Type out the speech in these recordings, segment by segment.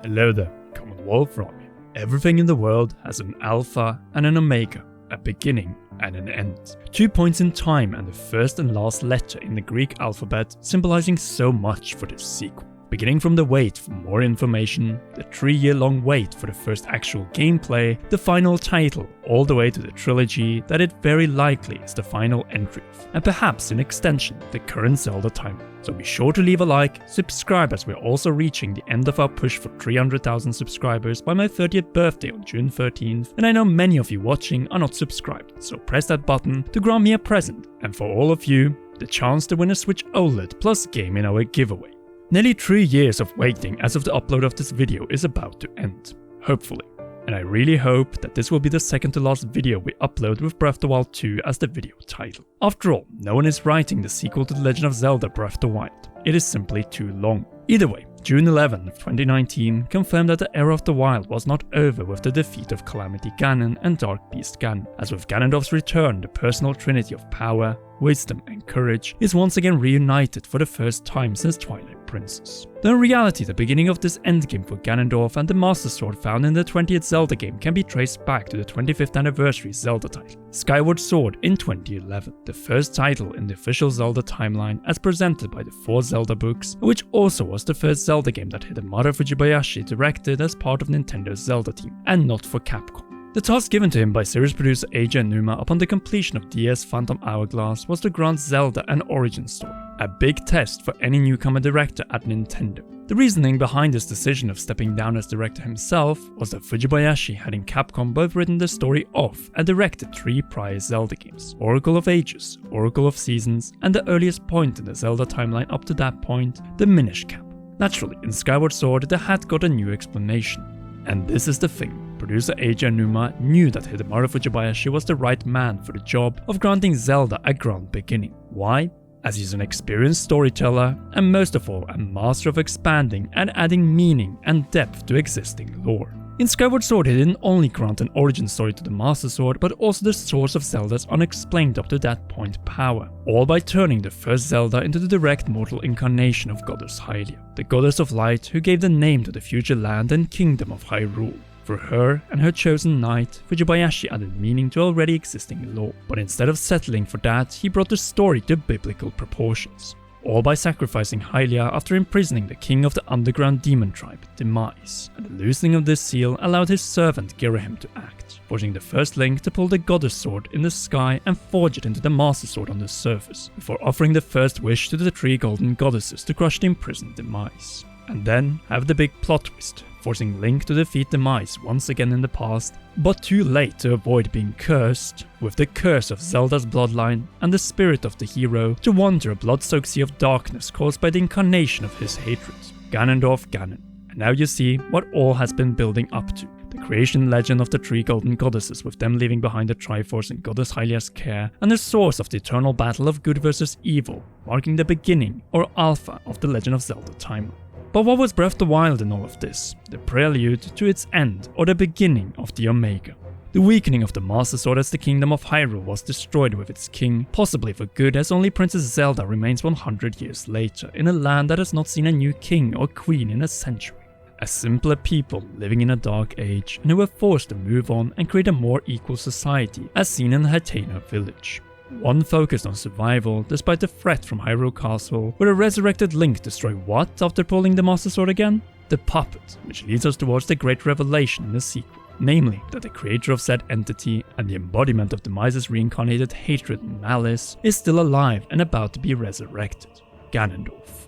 Hello there, Commonwealth Army. Everything in the world has an alpha and an omega, a beginning and an end. 2 points in time and the first and last letter in the Greek alphabet, symbolizing so much for this sequel. Beginning from the wait for more information, the 3-year-long wait for the first actual gameplay, the final title, all the way to the trilogy that it very likely is the final entry of, and perhaps in extension, the current Zelda Timeline. So be sure to leave a like, subscribe as we're also reaching the end of our push for 300,000 subscribers by my 30th birthday on June 13th, and I know many of you watching are not subscribed, so press that button to grant me a present, and for all of you, the chance to win a Switch OLED plus Game in Our giveaway. Nearly 3 years of waiting as of the upload of this video is about to end, hopefully. And I really hope that this will be the second to last video we upload with Breath of the Wild 2 as the video title. After all, no one is writing the sequel to The Legend of Zelda Breath of the Wild. It is simply too long. Either way, June 11, 2019 confirmed that the era of the Wild was not over with the defeat of Calamity Ganon and Dark Beast Ganon, as with Ganondorf's return the personal trinity of power, wisdom and courage is once again reunited for the first time since Twilight Princess. Though in reality the beginning of this endgame for Ganondorf and the Master Sword found in the 20th Zelda game can be traced back to the 25th anniversary Zelda title, Skyward Sword in 2011, the first title in the official Zelda timeline as presented by the 4 Zelda books, which also was the first Zelda game that Hidemaro Fujibayashi directed as part of Nintendo's Zelda team, and not for Capcom. The task given to him by series producer Eiji Aonuma upon the completion of DS Phantom Hourglass was to grant Zelda an origin story, a big test for any newcomer director at Nintendo. The reasoning behind his decision of stepping down as director himself was that Fujibayashi had in Capcom both written the story of and directed 3 prior Zelda games, Oracle of Ages, Oracle of Seasons, and the earliest point in the Zelda timeline up to that point, the Minish Cap. Naturally, in Skyward Sword the hat got a new explanation. And this is the thing. Producer Eiji Aonuma knew that Hidemaro Fujibayashi was the right man for the job of granting Zelda a grand beginning. Why? As he's an experienced storyteller, and most of all a master of expanding and adding meaning and depth to existing lore. In Skyward Sword he didn't only grant an origin story to the Master Sword, but also the source of Zelda's unexplained up to that point power, all by turning the first Zelda into the direct mortal incarnation of Goddess Hylia, the goddess of light who gave the name to the future land and kingdom of Hyrule. For her and her chosen knight, Fujibayashi added meaning to already existing lore, but instead of settling for that, he brought the story to biblical proportions. All by sacrificing Hylia after imprisoning the king of the underground demon tribe, Demise, and the loosening of this seal allowed his servant Girahim to act, forcing the first Link to pull the goddess sword in the sky and forge it into the Master Sword on the surface, before offering the first wish to the 3 golden goddesses to crush the imprisoned Demise. And then have the big plot twist, forcing Link to defeat Demise once again in the past, but too late to avoid being cursed, with the curse of Zelda's bloodline and the spirit of the hero to wander a blood-soaked sea of darkness caused by the incarnation of his hatred, Ganondorf Ganon. And now you see what all has been building up to, the creation legend of the 3 golden goddesses with them leaving behind the Triforce in Goddess Hylia's care, and the source of the eternal battle of good versus evil, marking the beginning or alpha of the Legend of Zelda Timeline. But what was Breath of the Wild in all of this? The prelude to its end, or the beginning of the Omega? The weakening of the Master Sword as the kingdom of Hyrule was destroyed with its king, possibly for good, as only Princess Zelda remains 100 years later, in a land that has not seen a new king or queen in a century. A simpler people living in a dark age, and who were forced to move on and create a more equal society, as seen in the Hateno village. One focused on survival despite the threat from Hyrule Castle, where a resurrected Link destroy what after pulling the Master Sword again? The puppet, which leads us towards the great revelation in the sequel, namely that the creator of said entity and the embodiment of Demise's reincarnated hatred and malice is still alive and about to be resurrected, Ganondorf.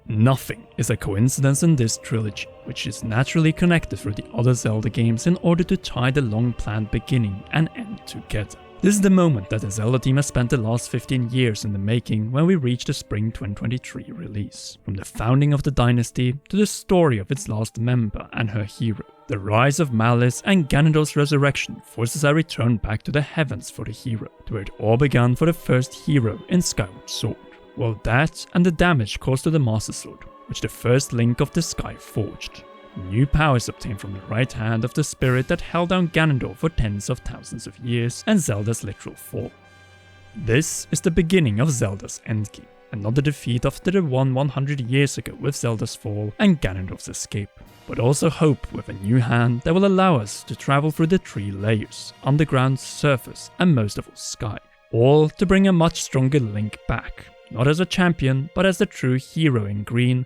Nothing is a coincidence in this trilogy, which is naturally connected through the other Zelda games in order to tie the long-planned beginning and end together. This is the moment that the Zelda team has spent the last 15 years in the making when we reach the spring 2023 release. From the founding of the dynasty to the story of its last member and her hero. The rise of malice and Ganondorf's resurrection forces a return back to the heavens for the hero, to where it all began for the first hero in Skyward Sword. Well, that and the damage caused to the Master Sword, which the first Link of the Sky forged. New powers obtained from the right hand of the spirit that held down Ganondorf for tens of thousands of years and Zelda's literal fall. This is the beginning of Zelda's endgame, another defeat after the one 100 years ago with Zelda's fall and Ganondorf's escape, but also hope with a new hand that will allow us to travel through the 3 layers, underground, surface, and most of all sky, all to bring a much stronger Link back, not as a champion, but as the true hero in green,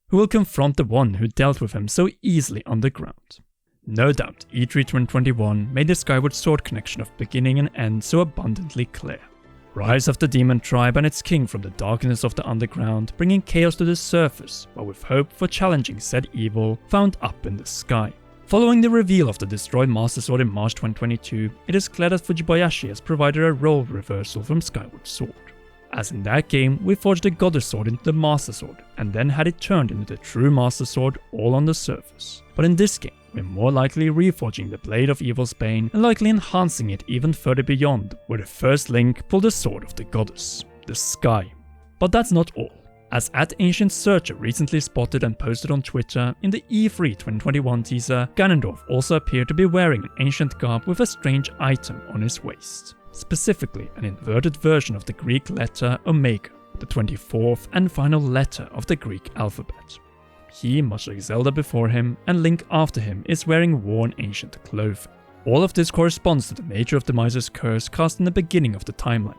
who will confront the one who dealt with him so easily underground. No doubt E3 2021 made the Skyward Sword connection of beginning and end so abundantly clear. Rise of the demon tribe and its king from the darkness of the underground, bringing chaos to the surface, but with hope for challenging said evil found up in the sky. Following the reveal of the destroyed Master Sword in March 2022, it is clear that Fujibayashi has provided a role reversal from Skyward Sword. As in that game, we forged the Goddess Sword into the Master Sword, and then had it turned into the true Master Sword all on the surface. But in this game, we're more likely reforging the Blade of Evil's Bane and likely enhancing it even further beyond, where the first Link pulled the Sword of the Goddess, the Sky. But that's not all. As @AncientSearcher recently spotted and posted on Twitter, in the E3 2021 teaser, Ganondorf also appeared to be wearing an ancient garb with a strange item on his waist. Specifically an inverted version of the Greek letter Omega, the 24th and final letter of the Greek alphabet. He, much like Zelda before him, and Link after him, is wearing worn ancient clothing. All of this corresponds to the nature of the Miser's curse cast in the beginning of the timeline.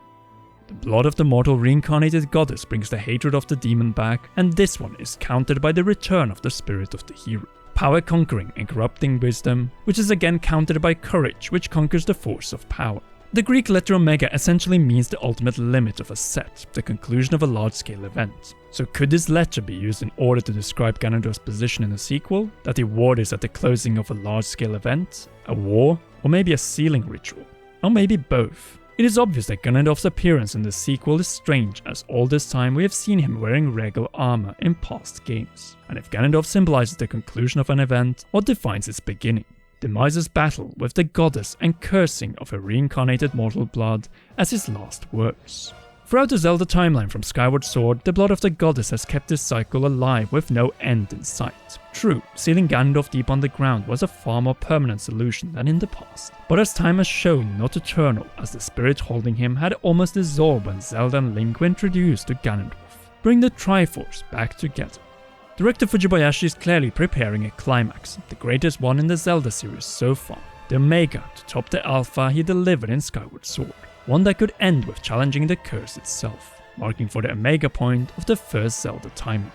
The blood of the mortal reincarnated goddess brings the hatred of the demon back, and this one is countered by the return of the spirit of the hero. Power conquering and corrupting wisdom, which is again countered by courage, which conquers the force of power. The Greek letter Omega essentially means the ultimate limit of a set, the conclusion of a large-scale event. So could this letter be used in order to describe Ganondorf's position in a sequel? That he wore this at the closing of a large-scale event? A war? Or maybe a sealing ritual? Or maybe both? It is obvious that Ganondorf's appearance in the sequel is strange, as all this time we have seen him wearing regal armor in past games. And if Ganondorf symbolizes the conclusion of an event, what defines its beginning? The Miser's battle with the goddess and cursing of her reincarnated mortal blood as his last words. Throughout the Zelda timeline from Skyward Sword, the blood of the goddess has kept this cycle alive with no end in sight. True, sealing Ganondorf deep underground was a far more permanent solution than in the past, but as time has shown, not eternal, as the spirit holding him had almost dissolved when Zelda and Link were introduced to Ganondorf. Bring the Triforce back together. Director Fujibayashi is clearly preparing a climax, the greatest one in the Zelda series so far, the Omega to top the Alpha he delivered in Skyward Sword, one that could end with challenging the curse itself, marking for the Omega point of the first Zelda timeline.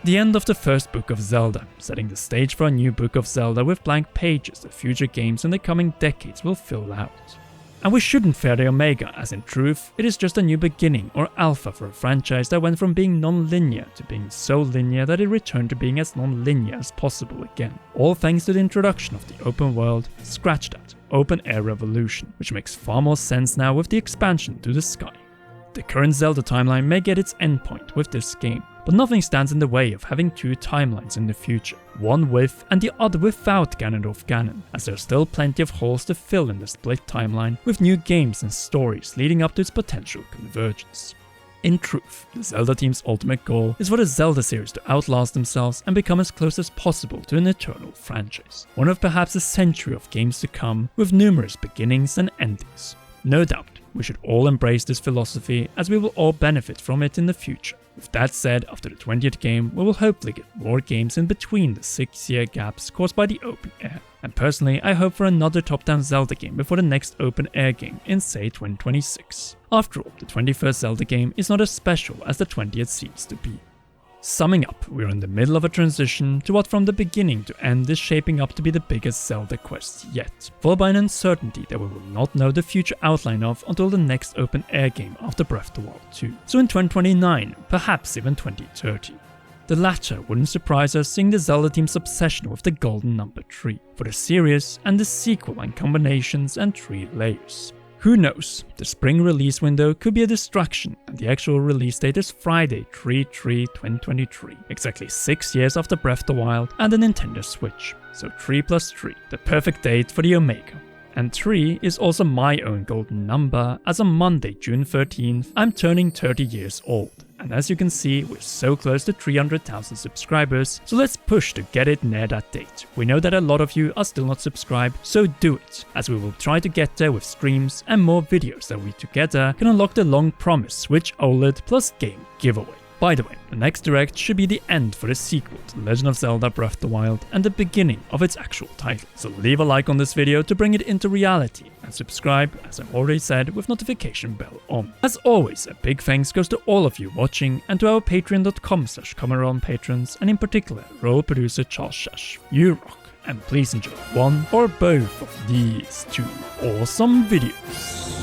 The end of the first book of Zelda, setting the stage for a new book of Zelda with blank pages that future games in the coming decades will fill out. And we shouldn't fear the Omega, as in truth, it is just a new beginning or alpha for a franchise that went from being non-linear to being so linear that it returned to being as non-linear as possible again. All thanks to the introduction of the open world, scratch that, open air revolution, which makes far more sense now with the expansion to the sky. The current Zelda timeline may get its endpoint with this game, but nothing stands in the way of having 2 timelines in the future, one with and the other without Ganondorf Ganon, as there are still plenty of holes to fill in the split timeline with new games and stories leading up to its potential convergence. In truth, the Zelda team's ultimate goal is for the Zelda series to outlast themselves and become as close as possible to an eternal franchise, one of perhaps a century of games to come with numerous beginnings and endings. No doubt, we should all embrace this philosophy as we will all benefit from it in the future. With that said, after the 20th game, we will hopefully get more games in between the 6-year gaps caused by the open air. And personally, I hope for another top-down Zelda game before the next open air game in say 2026. After all, the 21st Zelda game is not as special as the 20th seems to be. Summing up, we're in the middle of a transition to what from the beginning to end is shaping up to be the biggest Zelda quest yet, followed by an uncertainty that we will not know the future outline of until the next open air game after Breath of the Wild 2, so in 2029, perhaps even 2030. The latter wouldn't surprise us seeing the Zelda team's obsession with the golden number 3, for the series and the sequel and combinations and 3 layers. Who knows, the spring release window could be a distraction and the actual release date is Friday 3/3/2023, exactly 6 years after Breath of the Wild and the Nintendo Switch, so 3 + 3, the perfect date for the Omega. And 3 is also my own golden number, as on Monday, June 13th, I'm turning 30 years old. And as you can see, we're so close to 300,000 subscribers, so let's push to get it near that date. We know that a lot of you are still not subscribed, so do it, as we will try to get there with streams and more videos that we together can unlock the long promised Switch OLED plus game giveaway. By the way, the next direct should be the end for the sequel to Legend of Zelda Breath of the Wild and the beginning of its actual title. So leave a like on this video to bring it into reality and subscribe, as I've already said, with notification bell on. As always, a big thanks goes to all of you watching and to our patreon.com/Cameron patrons, and in particular role producer Charles Shash. You rock, and please enjoy one or both of these two awesome videos.